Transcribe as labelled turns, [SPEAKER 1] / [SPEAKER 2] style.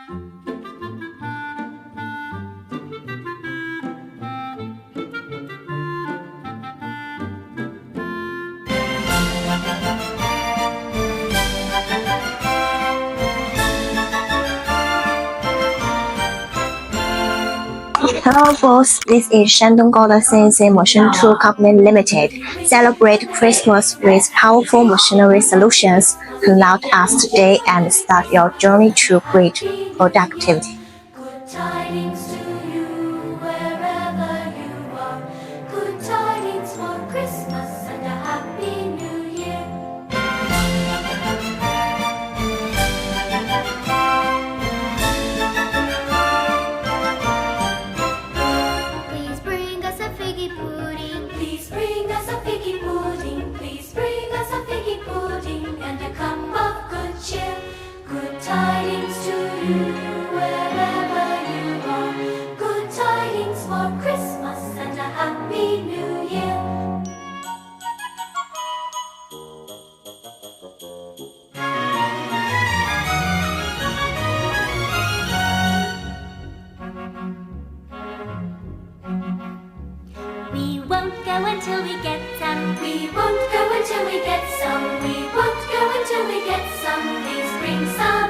[SPEAKER 1] Hello folks, this is Shandong GOLDCNC Motion Tool Company Limited. Celebrate Christmas with powerful machinery solutions. Connect us today and start your journey to great productivity.
[SPEAKER 2] Good tidings to you wherever you are. Good tidings for Christmas and a happy new year. Please bring us a figgy pudding. Please bring us a figgy pudding. Please bring us a figgy pudding and a cup of good cheer. Good tidings to you wherever you are. Good tidings for Christmas and a happy new year. We won't go until we get some. We won't go until we get some. We won't go until we get some. Please bring some.